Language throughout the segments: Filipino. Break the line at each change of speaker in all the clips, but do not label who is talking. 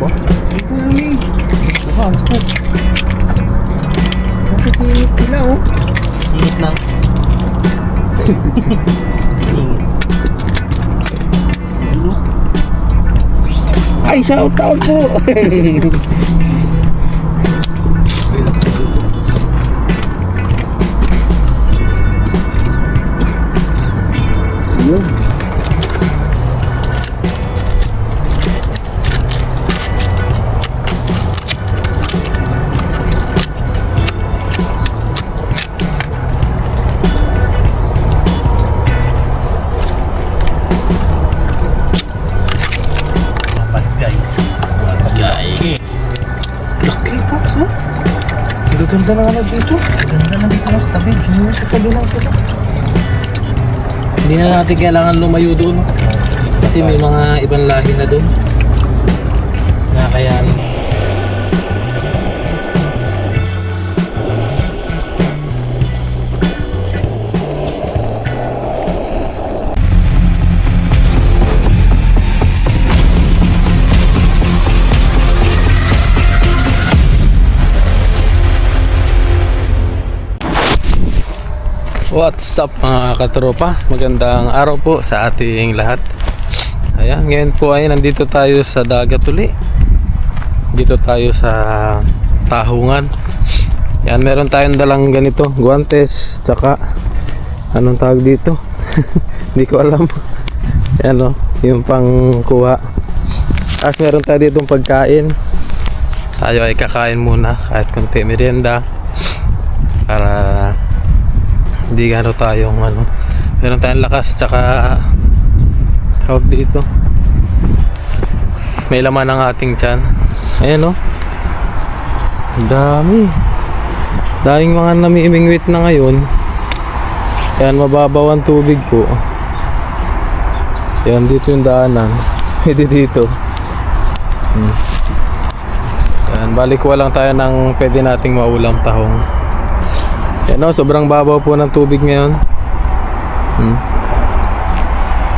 po?
Dami.
Mas na.
Bakit singit sila oh?
Singit lang. Singit. Ano?
Ay, shout out po! Yun.
Patgay. Patgay.
Laki Pops oh. Ang ganda na ano dito.
Ganda na dito sa tabi.
Sa tabi lang sila.
Hindi na natin kailangan lumayo doon. Kasi may mga ibang lahi na doon. Nakakayanin. What's up mga katropa? Magandang araw po sa ating lahat. Ayan, ngayon po ay nandito tayo sa dagat uli. Dito tayo sa Tahungan. Yan, meron tayong dalang ganito, guantes, tsaka anong tawag dito? Hindi ko alam. Yan o, yung pang kuha. Tapos meron tayo ditong pagkain. Tayo ay kakain muna kahit konti merienda para hindi gano tayong ano, meron tayong lakas tsaka tawag dito, may laman ng ating tiyan. Ayan o, daming mga namimingwit na ngayon. Yan, mababaw ang tubig po. Yan, dito yung daanan. Pwede dito. Yan, balikuha lang tayo ng pwede nating maulam tahong. Yan o, sobrang babaw po ng tubig ngayon.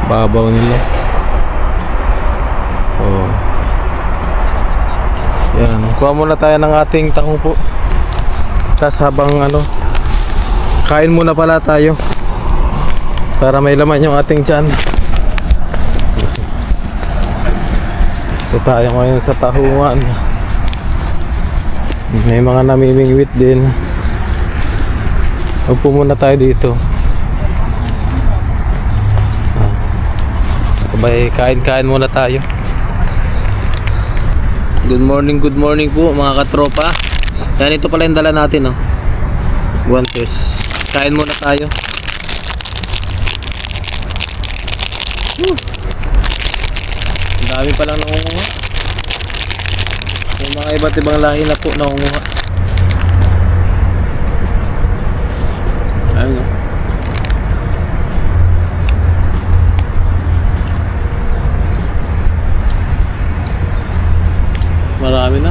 Babaw nila. Oh. Yan, kuha muna tayo ng ating tahong po. Tapos habang ano, kain muna pala tayo para may laman yung ating tiyan. Ito tayo ngayon sa Tahungan. May mga namimingwit din. Upo muna tayo dito. Sabay kain-kain muna tayo. Good morning po mga katropa. Yan, ito pala yung dala natin, oh. Guantes. Kain muna tayo. Ang dami palang nangunguha. May mga iba't ibang lahi na po nangunguha. Ayun, oh. Marami na.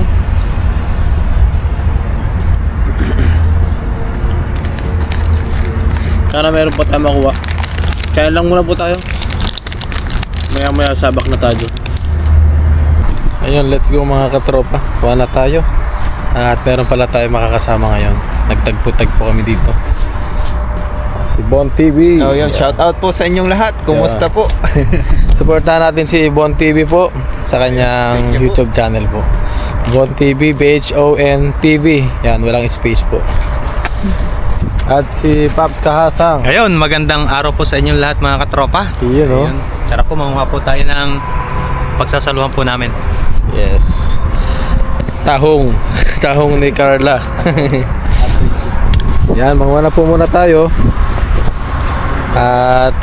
Sana meron pa tayo makuha. Kaya lang muna po tayo. Maya sabak na tayo. Ayun, let's go mga katropa. Kuha na tayo. At meron pala tayo makakasama ngayon. Nagtagpo-tagpo kami dito. Si Bon TV.
Oh, yun, shout out po sa inyong lahat. Kumusta po?
Supportahan natin si Bon TV po sa kanyang YouTube channel po. Bon TV, BHON TV. Yan, walang space po. At si Paps Kahasang.
Ayun, magandang araw po sa inyong lahat mga katropa.
Yun, no?
Ayun, tara po, manguha po tayo ng pagsasaluhan po namin.
Yes. Tahong. Tahong ni Carla. Yan, manguha na po muna tayo. At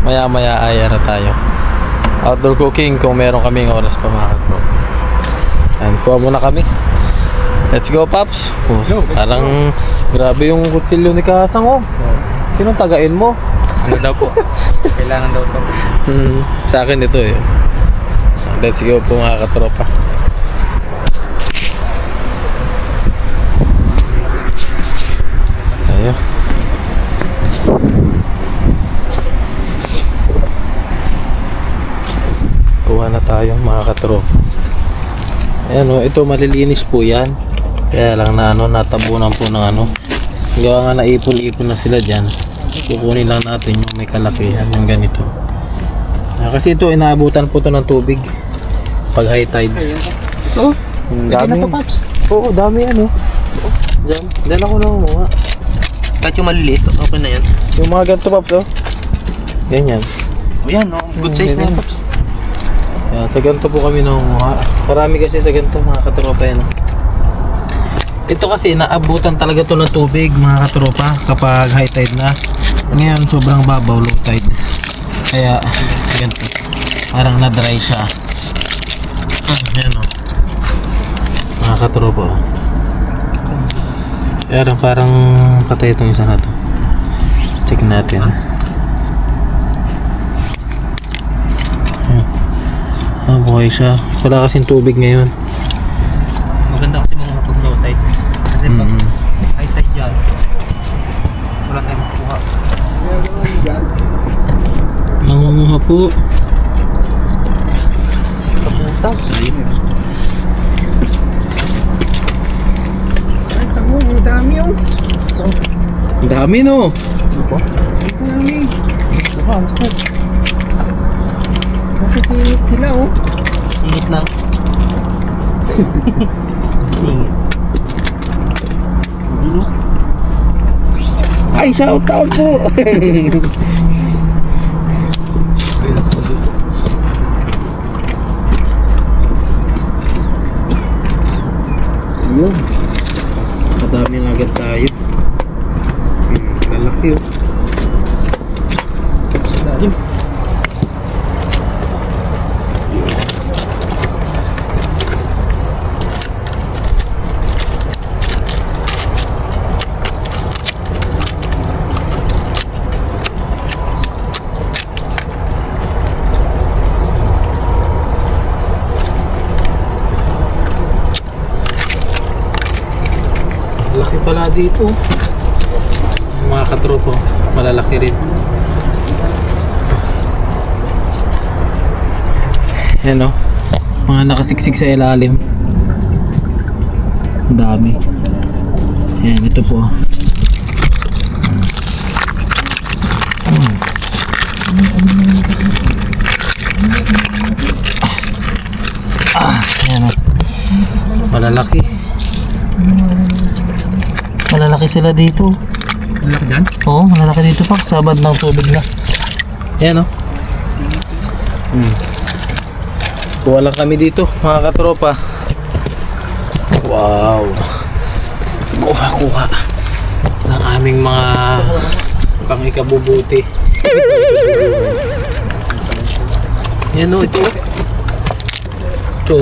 maya ay ano tayo, outdoor cooking kung meron kaming oras pa mga bro. Yan, kuha muna kami. Let's go, Paps. Parang grabe yung kutsilyo ni Kahasang, oh. Sinong tagain mo?
Ano daw po? Kailangan daw po.
Sa akin ito eh. Let's go po mga katropa. Ayo. Kuha na tayo mga katropa. Ayan o, ito malilinis po yan. Kaya lang na natabunan po ng gawa nga naipon-ipon na sila dyan. Kukunin lang natin yung may kalakihan, yung ganito. Kasi ito, inaabutan po to ng tubig pag high tide.
Oh,
Dami.
na to, Paps.
Oo, dami Diyan ako na kumuha.
Kahit yung maliliit, okay na yan.
Yung mga ganito, Paps, oh. Ganyan.
O yan, no? Good size na yan, Paps.
Yan, sa ganito po kami nangunguha. Marami kasi sa ganito, mga katropa yan. Ito kasi, naabutan talaga to ng tubig, mga katropa, kapag high tide na. Ngayon, sobrang babaw, low tide. Kaya, ganito. Parang na-dry siya. Yan o. Mga katropa. Kaya parang patay itong isa na to. Check natin. Buhay siya. Wala kasing tubig ngayon.
Maganda kasi mga pag low tide. Kasi pag high tide dyan, wala tayong makuha.
Mangunguha po.
Kapuntas. Ay, tango, ang dami yung.
Ang dami no.
Ang dami. Wow, mas na. Kasi singit sila, oh. Singit lang. Singit. Dino. Ay, shout out po!
Yun. Madami na agad tayo. Lalaki oh. Sa lalim. Laki pala dito. Mga katropo, malalaki rin. Yan o. Mga nakasiksik sa ilalim. Ang dami. Yan, ito po. Yan o. Malalaki. Malalaki sila dito.
Malaki dyan?
Oo, malalaki dito pa. Sabad ng tubig na. Ayan o. Kuha lang kami dito, mga katropa. Wow. Kuha ng aming mga pang-ikabubuti. Ayan o, ito. Ito.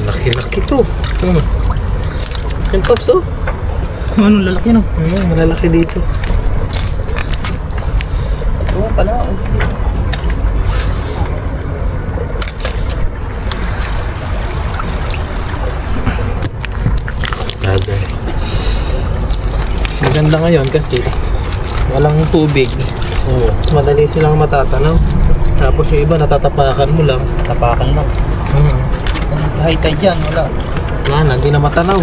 Laki-laki to. Yan, Pops, oh.
Anong lalaki, no?
Malalaki dito.
Oo pala, oh.
Bagay. Maganda ngayon kasi walang tubig. Oo. Mas madali silang matatanaw. Tapos yung iba natatapakan mo lang.
Tapakan lang. High tide dyan, wala.
Wala na, hindi na matanaw.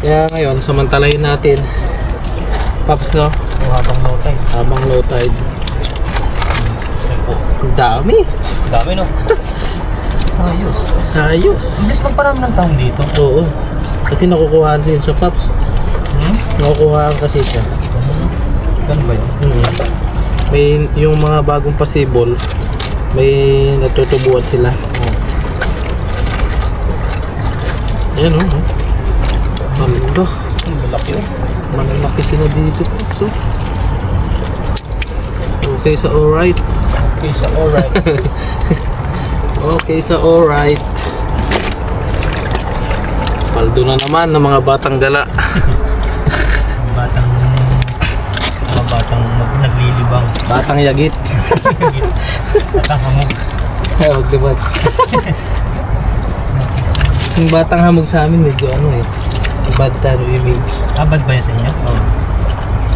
Kaya ngayon, samantalahin natin. Paps, no?
Habang low tide.
Habang low tide. Ang dami.
Dami, no? Ayos.
Ayos.
Bilis magparami ng taong dito.
Oo. Kasi nakukuhaan din siya, Paps. Nakukuhaan kasi siya.
Ganun ba yun?
May yung mga bagong pasibol, may natutubuan sila. Ayan o. Malalo.
Malaki, oh.
Malalaki sila dito. So, okay sa alright.
Okay, so alright.
Okay sa alright. Paldo na naman ng mga batang gala.
Mga batang naglilibang.
Batang yagit.
Batang hamog.
Huwag diba? Yung batang hamog sa amin medyo bad image.
Bad ba yan sa inyo?
Oh.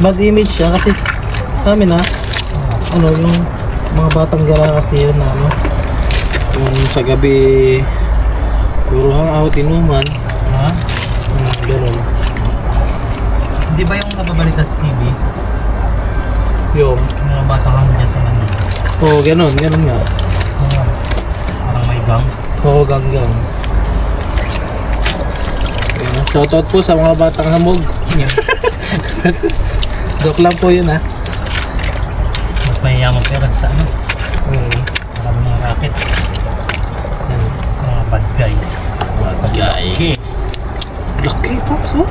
Bad image siya kasi sa amin yung mga batang gala kasi yun na sa gabi puro hangout, inuman.
Ha?
Ganun.
Hindi ba yung nababalita sa TV?
Yung
Yung mga batang hangin dyan sa Manila.
oo, ganun nga.
Parang may gang.
Oo, ganggang. Shoutout po sa mga batang hamog. Joke lang po yun, ha.
Mas mayayaman pero sa ano?
Mm.
Marami mga racket. Mga bad guy.
Guy. Laki pa, so.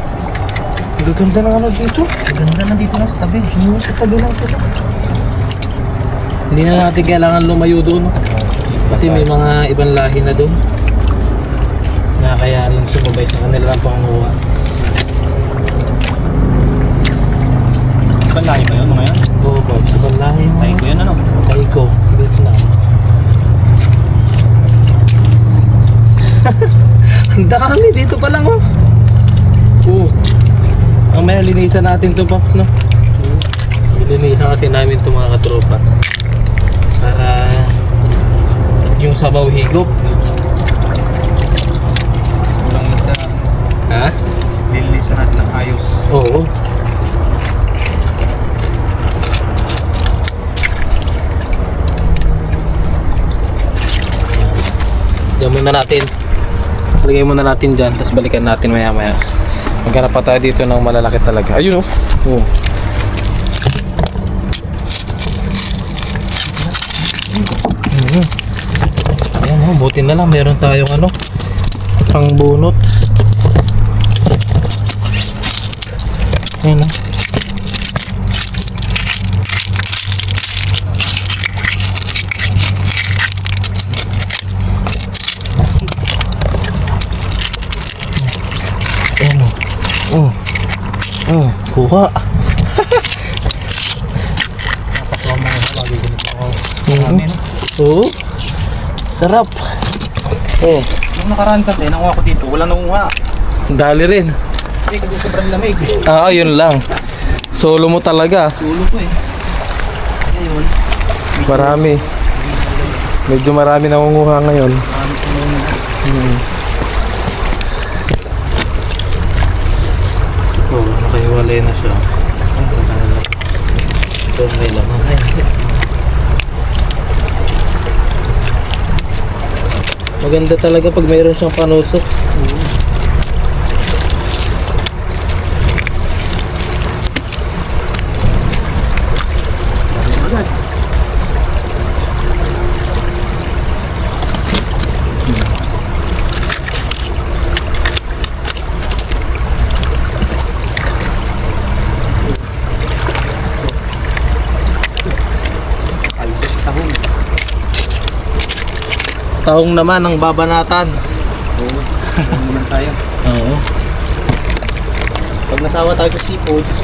Ang gaganda ng ano dito.
Maganda na dito na sa tabi.
Sa tabi lang sila. Hindi na natin kailangan lumayo doon, no? Kasi may mga ibang lahi na doon. Na kaya lang sumabay sa kanila ng panguha.
Ibang lahi ba yun mga yan?
Oo, Bob. Sa ibang lahi mo.
Tayo ko yan ano?
Tayo ko. Dito na. Ang dami dito pa lang, oh. Oo. Ang may linisan natin to, Pop, no? Linisan kasi namin to mga katropa. Para yung sabaw higop.
Walang magda.
Ha?
Lilisan natin ng ayos.
Oo. Diyan muna natin. Lagay muna natin dyan, tapos balikan natin maya maya. Maghanap pa tayo dito ng malalaki talaga. Ayun, oh. Oo. Ayan, oh, buti na lang meron tayong ano, pang bunot. Ayan, oh. Ayan, oh. Kuha.
Napatuwa mga lagi ganito ako.
Mhm. Oo. Sarap. Oh,
Nung nakaraan kasi, nakuha ko dito, walang nakuha.
dali rin.
Hindi kasi sobrang lamig.
Yun lang. Solo mo talaga.
Tulo ko eh. Ngayon,
Marami. Medyo marami nangunguha ngayon.
marami ko nung
Oh, nakahiwalay na siya. Ito may laman. Maganda talaga pag mayroon siyang panusok.
agad. Altos tahong.
Tahong naman ang babanatan.
Oo. Ano naman tayo.
Oo.
Pag nasawa tayo sa seafoods,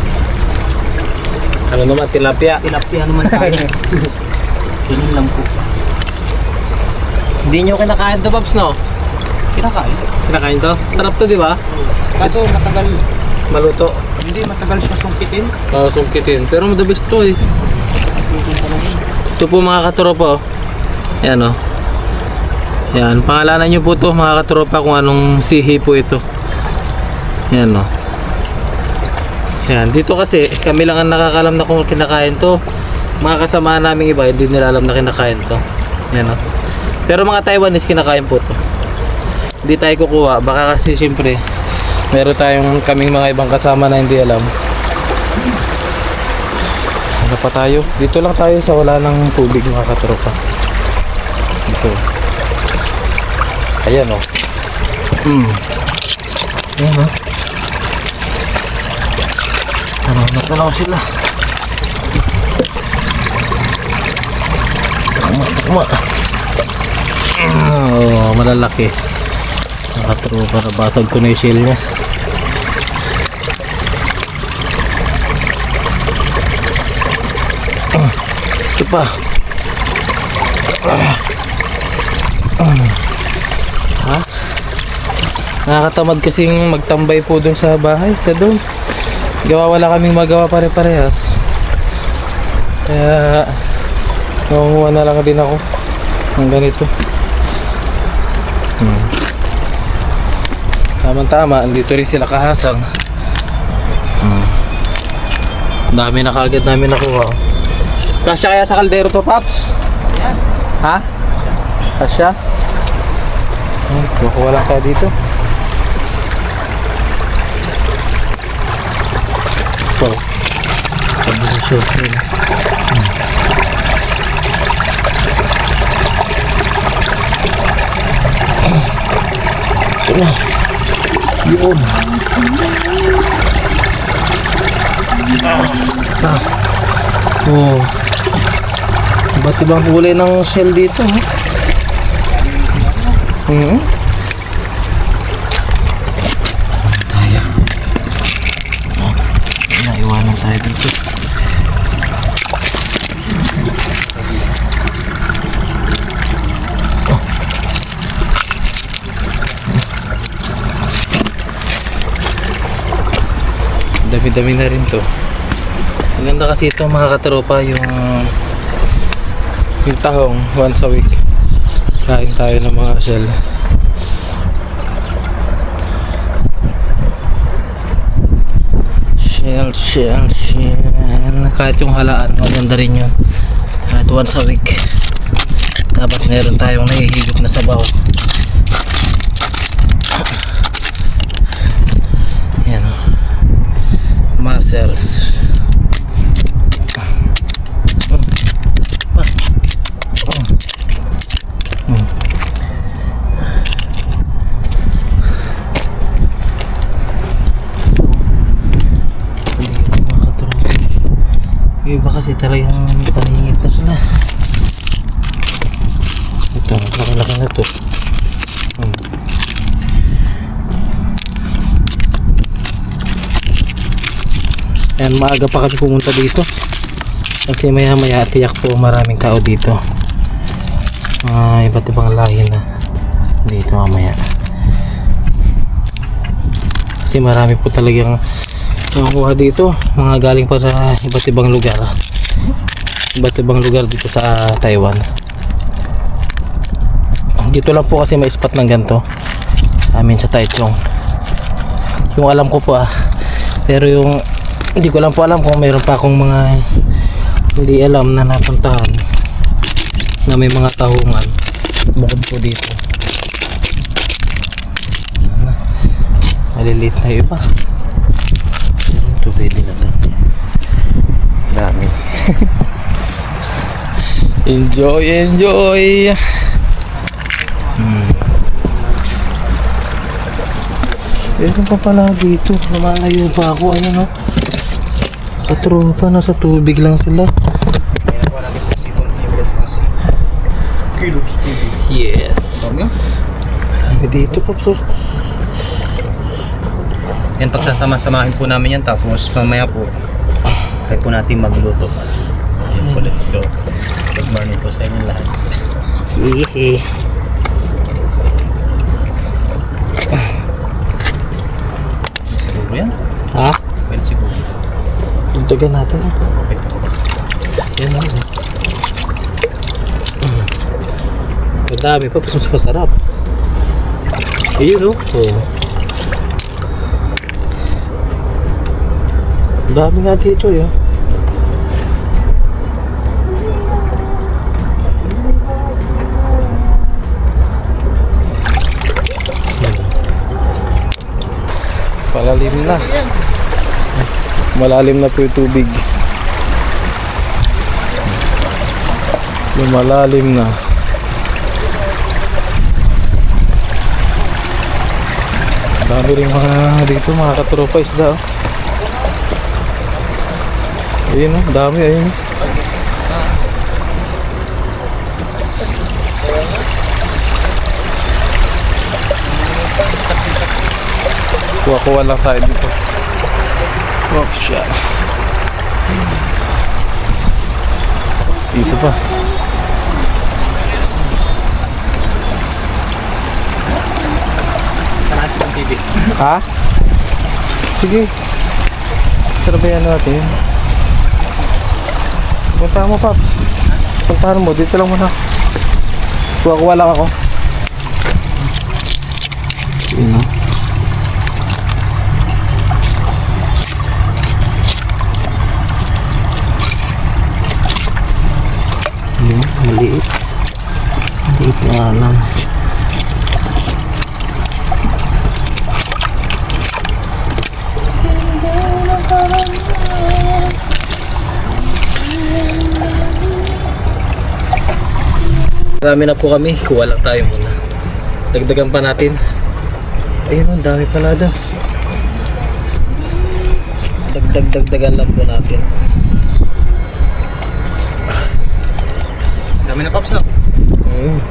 Ano naman, tilapia.
tilapia naman tayo. Yun lang po.
Hindi nyo kinakain to, Pops, no?
Kinakain.
Kinakain to? Sarap to, di ba?
Kaso matagal,
Maluto.
hindi matagal siya sungkitin.
Sungkitin. Pero the best to, eh. Ito po mga katropa, oh. Yan, oh. Yan, pangalanan nyo po to mga katropa kung anong sihi po ito. Yan, oh. Yan, dito kasi kami lang ang nakakalam na kung kinakain to. Mga kasama naming iba hindi nila alam na kinakain to. Yan, oh. Pero mga Taiwanese kinakain po to. Hindi tayo kukuha, baka kasi siyempre meron tayong kaming mga ibang kasama na hindi alam. Ano pa tayo? Dito lang tayo sa wala ng tubig mga katropa. Dito. Ayan, oh. Ayan, oh. Tanaw sila. Tama. Oh, malalaki. Nakatropa, nabasag ko na yung shell niya. Ito pa. Ha? Nakakatamad kasing magtambay po dun sa bahay. Kaya doon, gawa wala kaming magawa pare-parehas. Kaya nangunguha na lang din ako ng ganito. Tama-tama, andito rin sila kahasang. Dami na kagad namin nakuha. Kasya kaya sa kaldero to, Paps? Ha? Kasya? Makuha lang kaya dito. Wow. Sabi sa short yun. Ito na. Yun. Oh. Iba't ibang kulay ng shell dito, ha? Tayo. Naiwanan tayo dito. Dami-dami na rin to. Ang ganda kasi ito mga katropa, yung tahong once a week kain tayo ng mga shell. Shell kahit yung halaan maganda rin yun, kahit once a week dapat meron tayong nahihigop na sabaw. Yan o, mussels. Yung iba kasi talagang paningit na sila. Ito, laki-laki na to. Ayan, maaga pa kasi pumunta dito kasi maya-maya tiyak po maraming tao dito. Iba't ibang lahi na dito mamaya kasi marami po talagang nakuha dito, mga galing pa sa iba't ibang lugar dito sa Taiwan. Dito lang po kasi may spot ng ganito sa amin sa Taichung, yung alam ko po pero yung hindi ko lang po alam kung mayroon pa akong mga hindi alam na napuntahan na may mga tahungan bukod po dito. Maliliit na iba. Ito pwede na to. Dami. Enjoy. Meron pa pala dito. Lumalayo pa ako. Ayan o. Katropa, nasa tubig lang sila. Yes. Dito po po.
Yan, pagsasama-samahin po namin yan, tapos mamaya po try po natin magluto. Ayan po, let's go. Good morning po sa inyo lahat.
Hehe.
Siguro yan?
Ha?
Well, siguro.
Dugdagan natin
Okay po.
Yan na. Madami pa, mas masarap. Ayun o. Ang dami nga dito yun. Palalim na. Malalim na po yung tubig. Lumalalim na. Dami rin mga dito, mga katropa isda. Ayun o, dami, ayun. Kuha-kuha lang tayo dito. Oh, siya. Dito pa. Ha? Sige. Sarabayan natin. Puntahan mo, Paps. Puntahan mo, dito lang muna. Kuha-kuha lang ako. Yun o. Yun, maliit. Maliit nga lang. Marami na po kami, kuha lang tayo muna. Dagdagan pa natin. Ayun, ang dami pala daw. Dagdagan lang po natin.
Dami na Pops, no?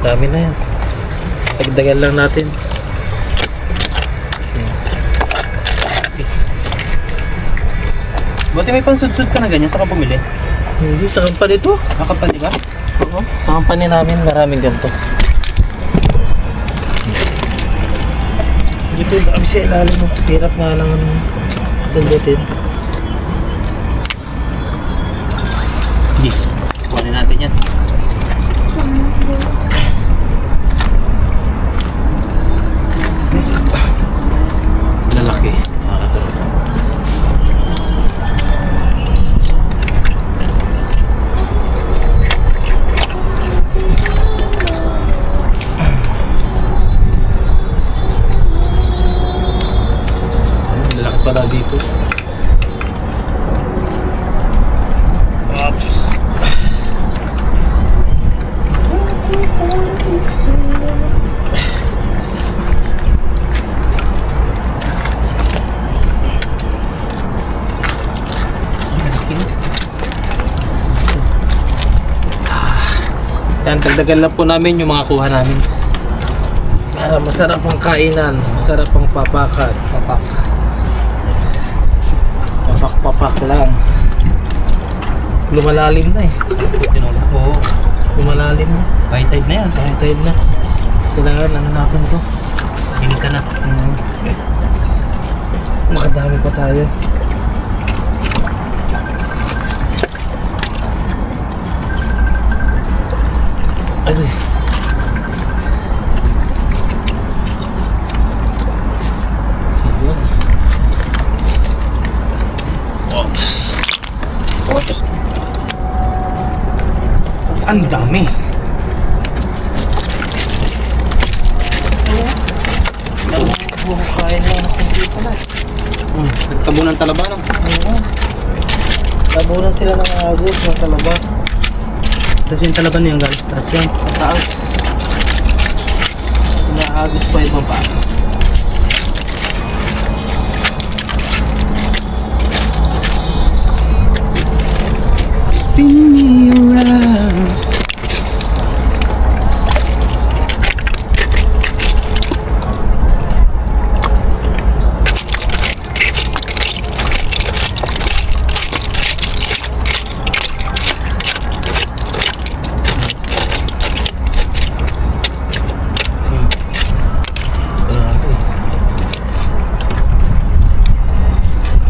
Dami na yan. Dagdagan lang natin.
Buti may pansudsud ka na ganyan, saka bumili.
Hindi, sa company to.
Nakapal, di ba?
Oo, sa company namin maraming ganito. Dito kami sa ilalim mo. Hirap nga lang ang sundutin.
Hindi. Kuhanin natin yan.
Lalaki. Nakakatulog. Lalaki pala dito. Oops. Yan, dagdagan lang po namin yung mga kuha namin. Para masarap ang kainan, masarap ang papakan. Papak lang. Lumalalim na eh.
Tinulog ko.
Lumalalim na.
High tide na yan.
High tide na. Kailangan ano natin to.
Inisan na.
Makadami pa tayo. Ay. Oops.
Ang dami.
Kain lang na kundi pala.
Tabunan talaba, no?
Tabunan sila ng agos ng talaba.
Tapos yung talaba niyan guys. Tapos yan.
Sa taas. Inaagos pa ibang pa.
Spin me around.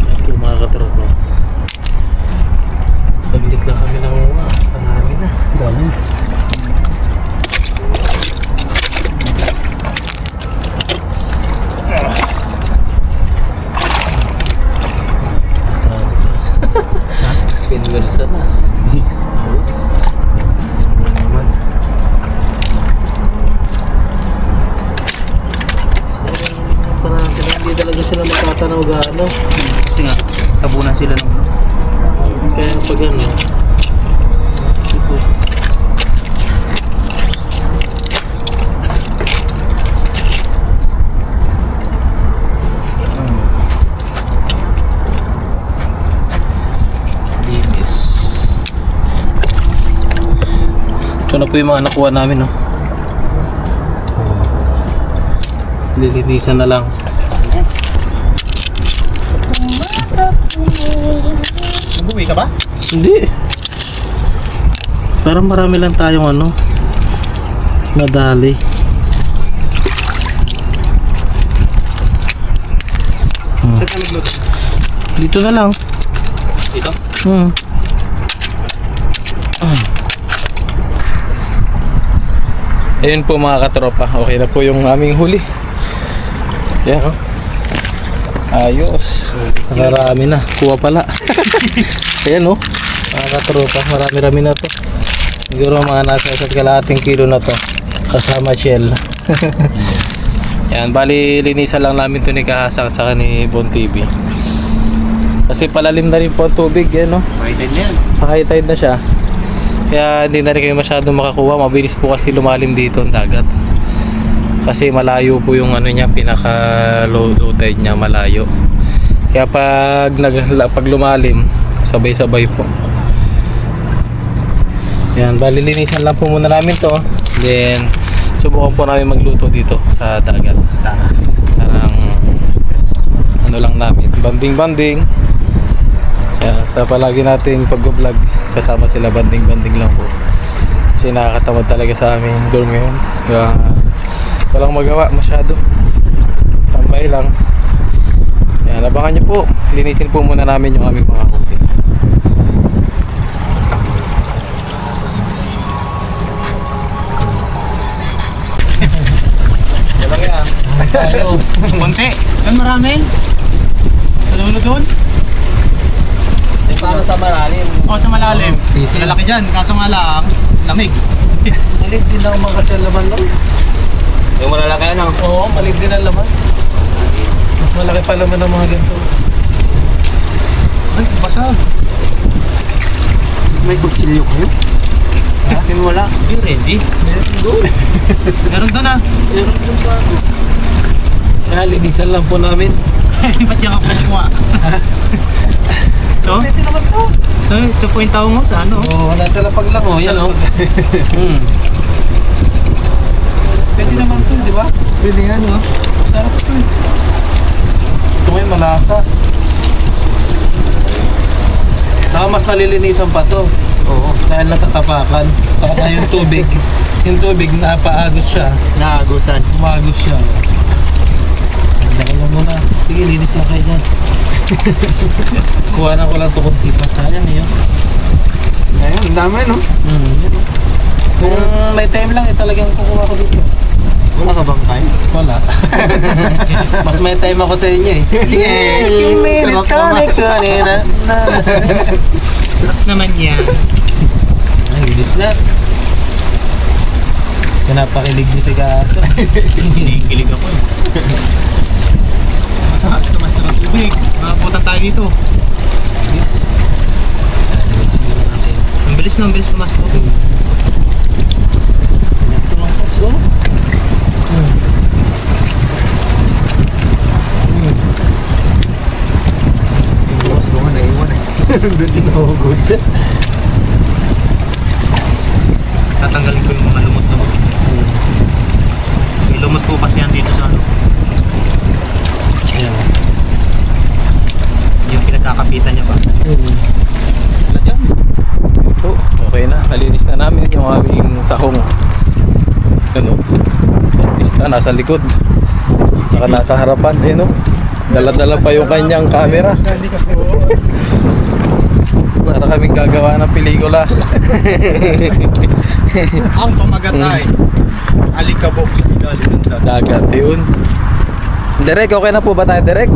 Ito mga katropa. Saglit lang kami ng panami na.
Dami.
Pinwersa na. Naman. Parang sila hindi talaga sila magtatanaw gaano.
Kasi nga, tabunan sila nung
Kaya pag ano, ito. Linis. Ito na po yung mga nakuha namin, no? Lilinisan na lang.
Nag-uwi ka ba?
Hindi. Parang marami lang tayong ano, nadali.
Saan ka nagluto?
Dito na lang.
Dito?
Ayun po mga katropa, okay na po yung aming huli. Yan, oh. Ayos. Marami na. Kuha pala. Ayan, oh. Mga katropa, marami-rami na to. Siguro mga nasa isa't kalahating kilo na to. Kasama shell. Yan, bali linisan lang namin to ni Kahasang at saka ni Bon TV. Kasi palalim na rin po ang tubig, yan, no?
High tide na yan.
High tide na siya. Kaya hindi na rin kayo masyadong makakuha. Mabilis po kasi lumalim dito ang dagat. Kasi malayo po yung ano niya, pinaka low tide niya, malayo. Kaya pag lumalim, sabay-sabay po. Yan, bali linisan lang po muna namin to. Then subukan po namin magluto dito sa dagat. Parang ano lang namin, banding. Yan, sa palagi nating pag-vlog kasama sila, banding lang po. Kasi nakakatamad talaga sa amin doon ngayon. Kaya walang magawa masyado. Tambay lang. Yan, abangan nyo po. Linisin po muna namin yung aming mga huli. Yan lang yan. Tayo.
Konti. Kan marami. Sa dulo doon?
Para sa malalim.
O sa malalim.
Sisil.
Lalaki dyan. Kaso nga lang, lamig.
Malig din ang mga kasi laman lang.
Yung malalaki ano?
Oo, malig din ang laman. Mas malaki pa laman ng mga ganito.
Ay, basag. May kutsilyo kayo? Ha? Yung wala.
Hindi ready. Meron doon.
Meron doon ah.
Meron doon sa ako. Kaya linisan lang po namin.
Ba't yung kapres mo ah? Ito?
Pwede naman to.
Ito po yung tao mo sa ano?
Oo, nasa lapag lang oh. Yan oh. Pwede naman to, di ba?
Pwede yan oh.
Sarap to eh. Ito ngayon malasa. Saka mas nalilinisan pa to.
Oo.
Dahil natatapakan. Saka yung tubig. Yung tubig napaagos siya.
Naagusan.
Umagos siya. Dahil lang muna. Sige, linis lang kayo dyan. Kuha na ko lang ito kunti pa. Sayang yun.
Ayun, ang dami no?
Yun. Kung may time lang, talagang kukuha ko dito.
Wala ka bang time?
Wala. Mas may time ako sa inyo eh.
Yay!
Minute
Sarap naman.
kanina.
Sarap naman yan.
Ay, bilis na. Pinapakilig niyo si Gato.
Kinikilig ako eh. Mataas na mas ng tubig. Makaputan tayo dito. Ang bilis tumas tubig. Bukas ko nga naiwan eh.
Doon din ako good.
Tatanggalin ko yung mga lumot-lumot. May lumot po kasi yan dito sa ano.
Ayan.
Yung pinagkakapitan niya pa. Wala dyan.
Ito, okay na. Nalinis na namin yung aming tahong. Ano? At na, nasa likod. Saka nasa harapan. Ayun, no? Dala-dala pa yung kanyang camera. Para kaming gagawa ng pelikula.
Ang pamagat ay alikabok sa ilalim ng dagat.
Dagat, yun. Direk, okay na po ba tayo, Direk?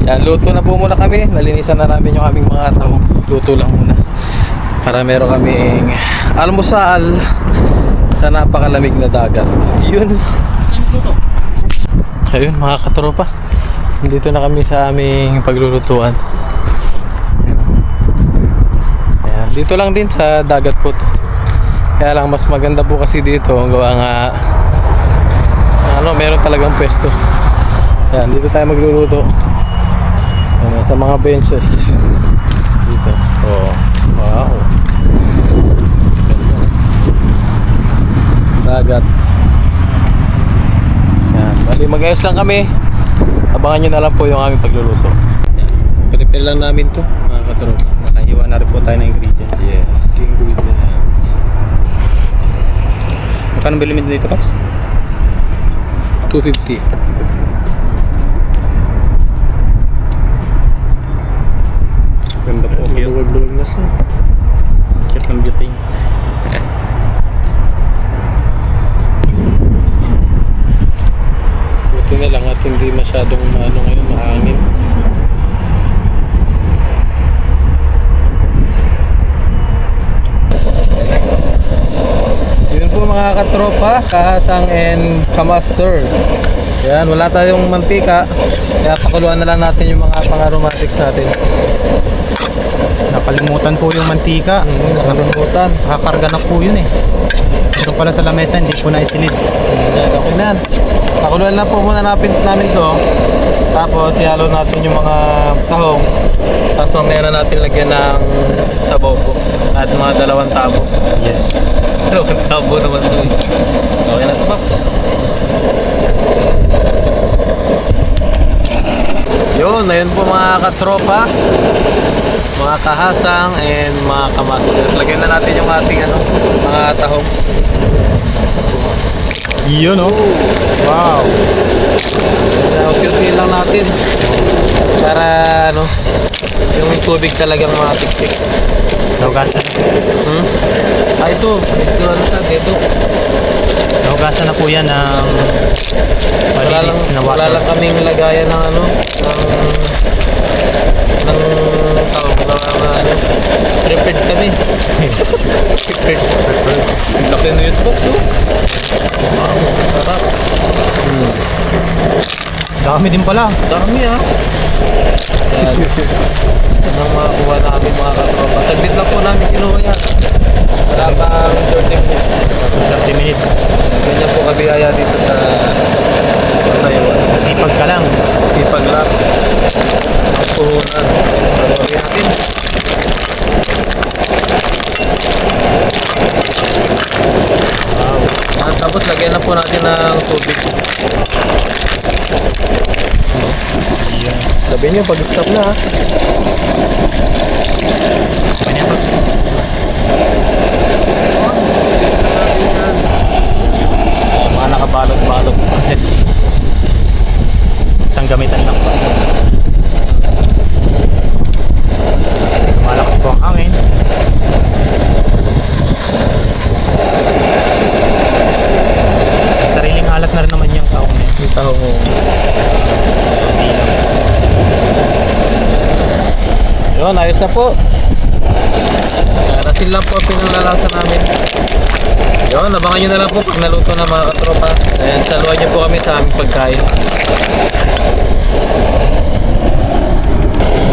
Yan, luto na po muna kami. Nalinisan na namin yung aming mga tao. Luto lang muna. Para meron kaming almusal sa napakalamig na dagat. Yun. Ayun, mga katropa. Dito na kami sa aming paglulutuan. Ayan, dito lang din sa dagat po to. Kaya lang mas maganda po kasi dito. Gawa nga meron talagang pwesto. Ayan, dito tayo magluluto. Ayan, sa mga benches. Dito. Oh, wow. Dagat. Ayan, bali mag-ayos lang kami. Abangan nyo na lang po yung aming pagluluto. Ayan, prepare lang namin to, mga katropa. Nakahiwa na rin po tayo ng ingredients. Yes, ingredients.
Magkano bili mo dito, Pops?
250.
Ganda po.
Luwag-luwag na siya.
Cute ng beauty.
na lang at hindi masyadong ngayon mahangin. Yun po mga katropa, kahasang and kamaster. Yan, wala tayong mantika, kaya pakuluan na lang natin yung mga pang-aromatics natin.
Nakalimutan po yung mantika.
Nakalimutan.
Nakakarga na po yun eh. Pero pala sa lamesa, hindi po na isilid.
Yan, okay na yan. Pakuluan lang po muna namin to. Tapos ihalo natin yung mga tahong. Tapos mamaya na natin lagyan ng sabaw po. At mga 2 tabo.
Yes.
2 tabo naman po. Okay na ito pa. Yun, ayun po mga katropa, mga kahasang and mga kamaster. Lagyan na natin yung ating mga tahong.
Yun oh.
Wow. Okay lang natin. Para yung tubig talagang matiktik.
Naugasan.
Ito. Ito.
Naugasan na po yan ng malinis na
Wala
water.
lang kaming lagayan ng ng tawag na prepared kami. Prepared. Laki na yun box, oh. Wow, sarap.
Dami din pala.
Dami ah. Yan. Yan ang makakuha namin mga katropa. Saglit lang po namin kinuha yan. Wala bang 30 minutes.
30 minutes.
Ganyan po kabiyaya dito sa Taiwan.
Sipag ka lang.
Sipag lang. Ang puhunan. Gagawin natin. Wow. At tapos lagyan na po natin ng tubig. Sabi niyo pag stop na ha.
Ganyan po.
Mga nakabalot-balot.
Isang gamitan lang pa. Malakas po ang hangin. Sariling alat na rin naman yung taong na yun.
Yung tahong mo. Yun, ayos na po. Rasin lang po pinanlalasa namin. Yun, abangan nyo na lang po pag naluto na mga katropa. Ayan, saluhan nyo po kami sa aming pagkain.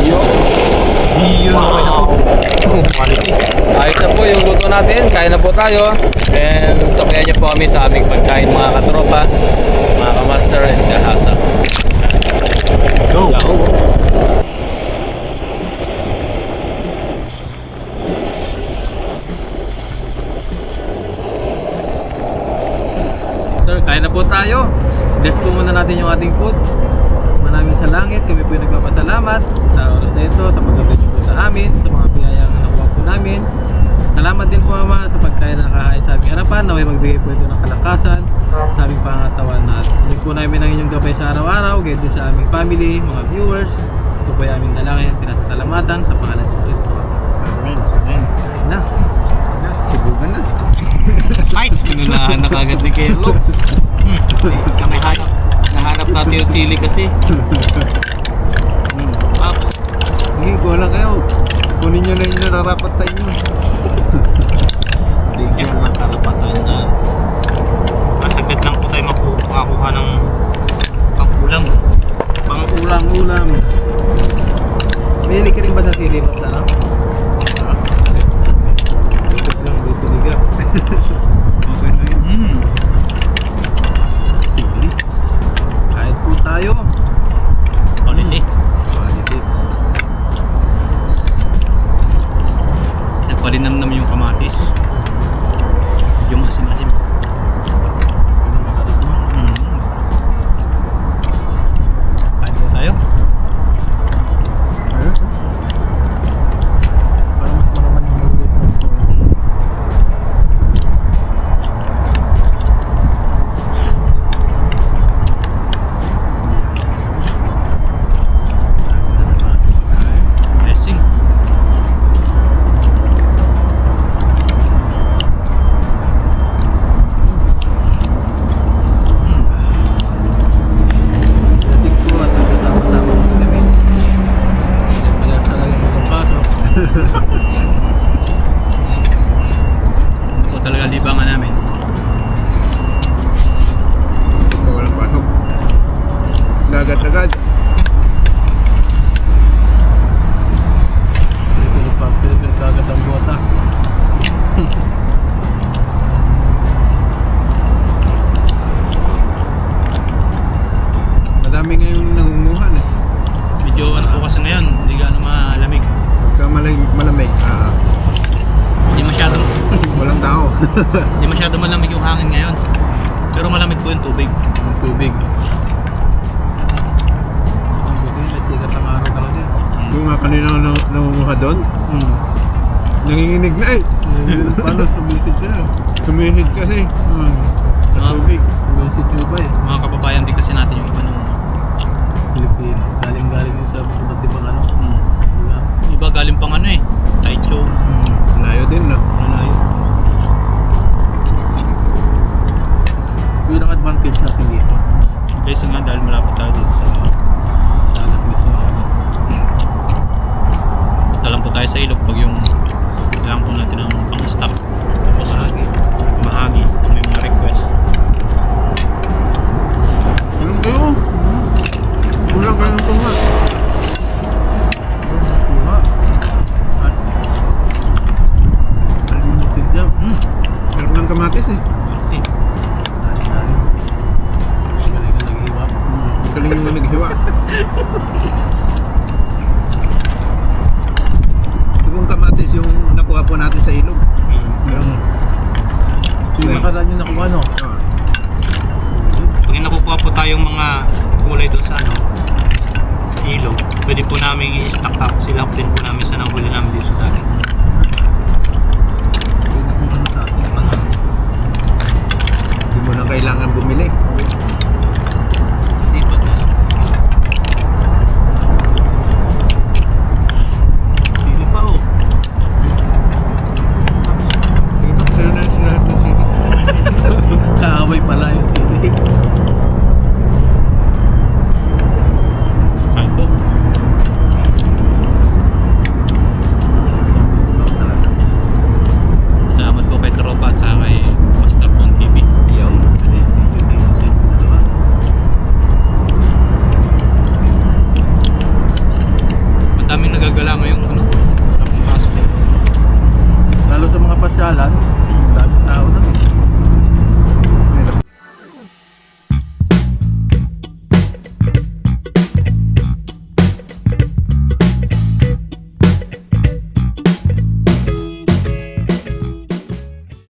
Yun, okay na po. Quality.
Ayos na po yung luto natin. Kain na po tayo. And sabayan nyo po kami sa aming pagkain mga katropa, mga kamaster and kahasa.
Let's go.
Sir, kain na po tayo. Bless po muna natin yung ating food. Maraming sa langit, kami po yung nagpapasalamat sa oras na ito, sa paggabi niyo po sa amin, sa mga biyayang nakuha po namin. Salamat din po Ama sa pagkain na nakahain sa aming harapan, naway magbigay po ito ng kalakasan sa aming pangatawan at huling po namin ang inyong gabay sa araw-araw, gayon din sa aming family, mga viewers. Ito po yung aming dalangin at pinasasalamatan sa pangalan sa Kristo.
Amen. Amen.
Kain na.
Sibugan na.
Ay, pinunahan na kagad ni Kuya Lux. Sa may nahanap natin yung sili kasi. Pops.
Hindi, wala kayo. Kunin nyo na yung nararapat sa inyo.
Bigyan ng karapatan na.
Saglit lang po tayo makakuha ng pang-ulam.
Pang-ulam-ulam. May ka rin ba sa sili, Pops? Ano?
Okay na yun.
Sili.
Kain po tayo.
Quality.
Qualities.
Nagpalinamnam yung kamatis. Yung
agad-agad.
Pilipil kagad ang bota.
Madami ngayong nangunguhan eh.
Medyo ano po kasi ngayon, hindi gaano malamig.
Pagka malamig,
Hindi masyadong,
walang tao.
hindi masyadong malamig yung hangin ngayon. Pero malamig po yung tubig.
Ang tubig. Ang buti, may sikat ang araw talaga.
Yung nga kanina nangunguha doon, nanginginig na eh.
Paano sumisid sila?
Tumihid kasi sa
Ah.
tubig.
Sumisid nyo ba eh?
Mga kababayan din kasi natin yung iba ng
Pilipino. Galing-galing yung sa iba't ibang ano. Lugar.
iba galing pang ano eh. Taichung.
Layo din no.
Malayo.
Yun ang advantage natin dito.
Kasi nga dahil malapit tayo dito sa
Dagat mismo natin.
punta lang po tayo sa ilog pag yung kailangan po natin ng pang-stock. Tapos mahagi kung may mga request.
Anong kayo? Kulang kayo ng tunga.
Kuha. At alimutin dyan.
Meron ng kamatis eh.
Okay.
Dali-dali. Galing ka nag-iwa.
Galing yung naghiwa. Yung kamatis yung nakuha po natin sa ilog.
Yung nakaraan yung nakuha no?
Ah.
Pag nakukuha po tayong mga kulay doon sa ano, sa ilog, pwede po namin i-stock up sila din po namin sa nahuli namin dito sa dagat.